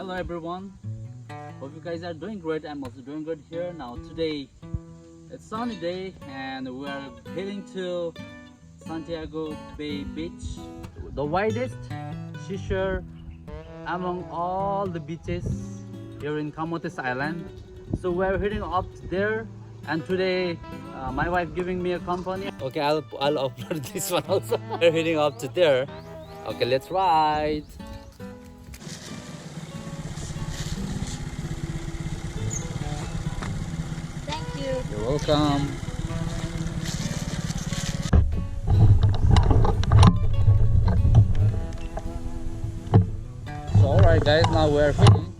Hello everyone, hope you guys are doing great. I'm also doing good here. Now today it's sunny day and we are heading to Santiago Bay Beach, the widest seashore among all the beaches here in Camotes Island. So we're heading up there, and today my wife giving me a company. Okay, I'll upload this one also. We're heading up to there. Okay, let's ride. Thank you. You're welcome. So alright guys, now we're heading.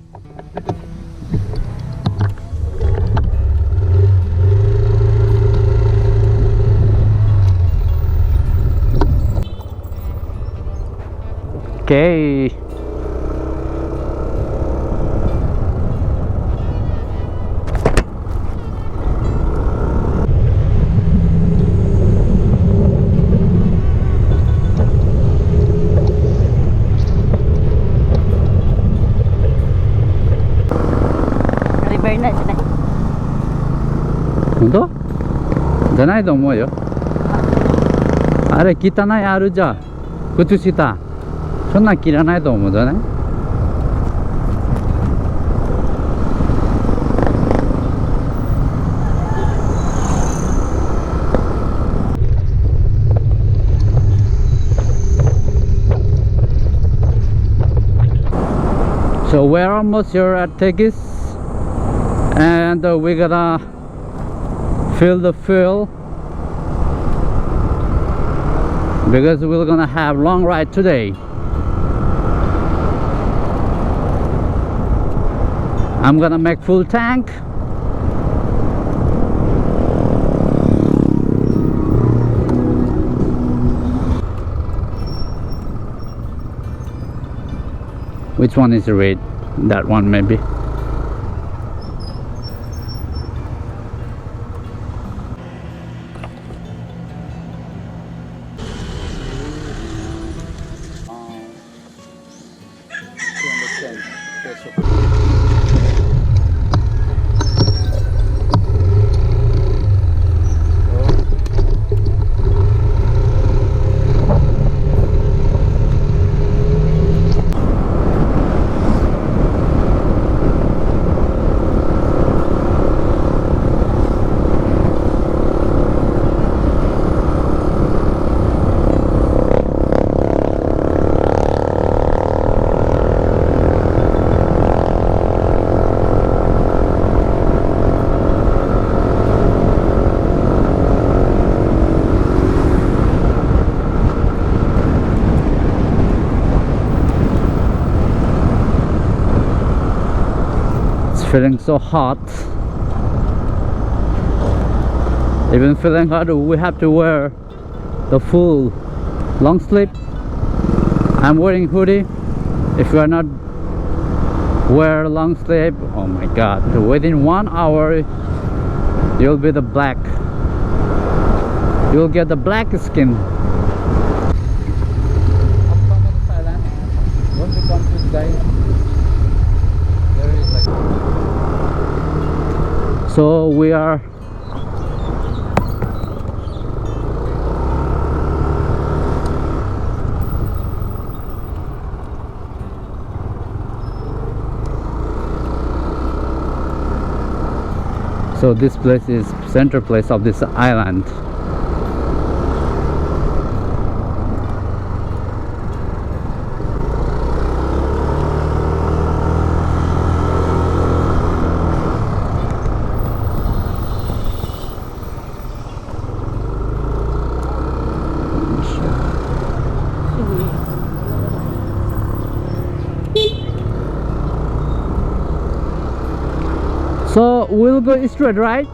Okay. River na siya. 本当じゃないと思うよ。あれ汚いあるじゃん、靴下。そんなん切らないと思うじゃない。So we're almost here at Tegis, and we're gonna fill the fuel because we're gonna have long ride today. I'm gonna make full tank. Which one is red? That one maybe. Feeling so hot. Even feeling hot, we have to wear the full long sleeve. I'm wearing hoodie. If you are not wear long sleeve, oh my god, within 1 hour you'll be the black. You'll get the black skin. Upcoming Thailand. When we come to guys, there is like. So we are so this place is center place of this island. So we'll go straight, right?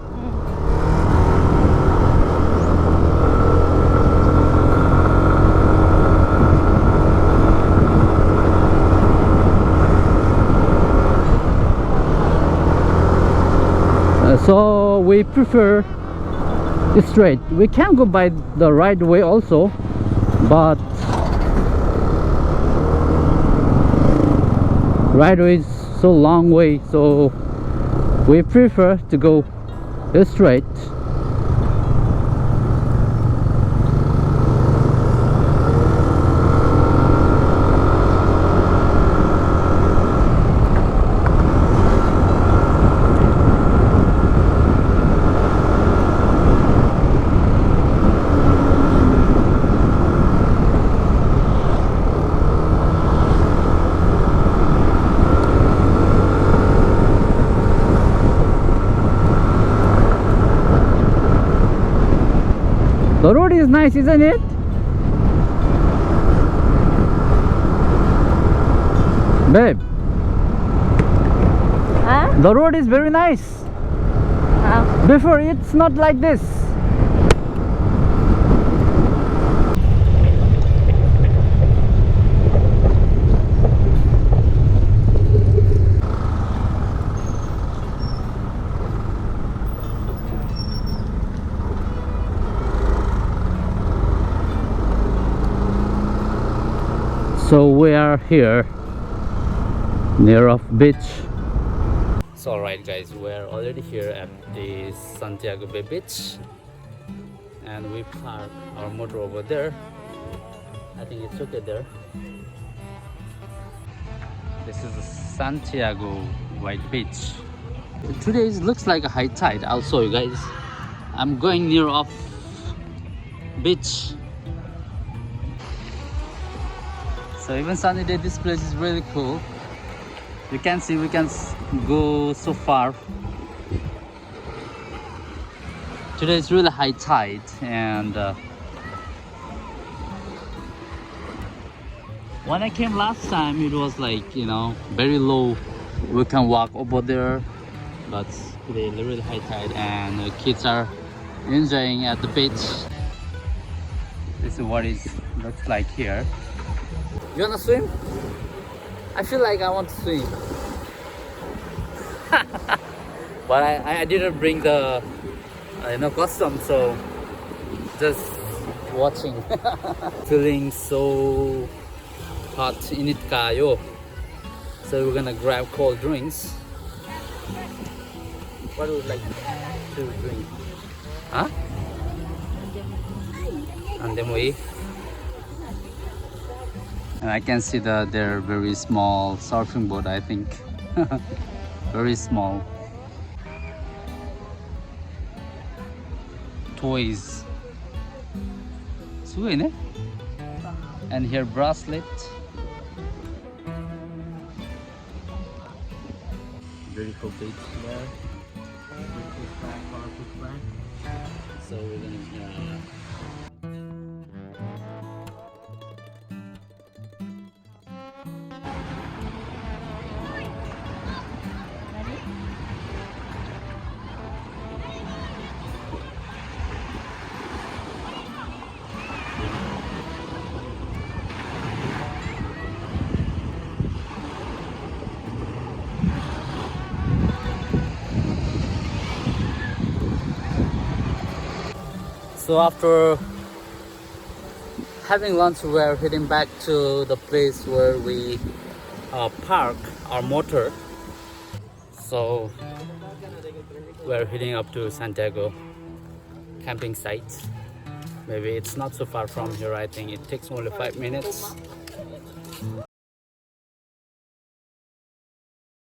So we prefer straight. We can go by the right way also, but right way is so long way, so we prefer to go straight. The road is nice, isn't it? Babe, Huh? the road is very nice. Before it's not like this. So we are here near of beach. So alright guys, we are already here at the Santiago Bay beach, and we park our motor over there. I think it's okay there. This is the Santiago White Beach. Today it looks like a high tide. I'll show you guys. I'm going near of beach. So even sunny day, this place is really cool. You can see we can go so far. Today is really high tide, and when I came last time it was like, you know, very low. We can walk over there, but today is really high tide and the kids are enjoying at the beach. This is what it looks like here. You wanna swim? I feel like I want to swim. But I didn't bring the costume, so just watching. Feeling so hot in it kayo. So we're gonna grab cold drinks. What would you like to drink? Huh? And then we. And I can see that they're very small surfing boat, I think. Very small. Toys. Sweet, eh? And here bracelet. Beautiful beach there. Beautiful flag, powerful flag. So we're gonna So after having lunch, we're heading back to the place where we park our motor. So we're heading up to Santiago camping site. Maybe it's not so far from here. I think it takes only 5 minutes.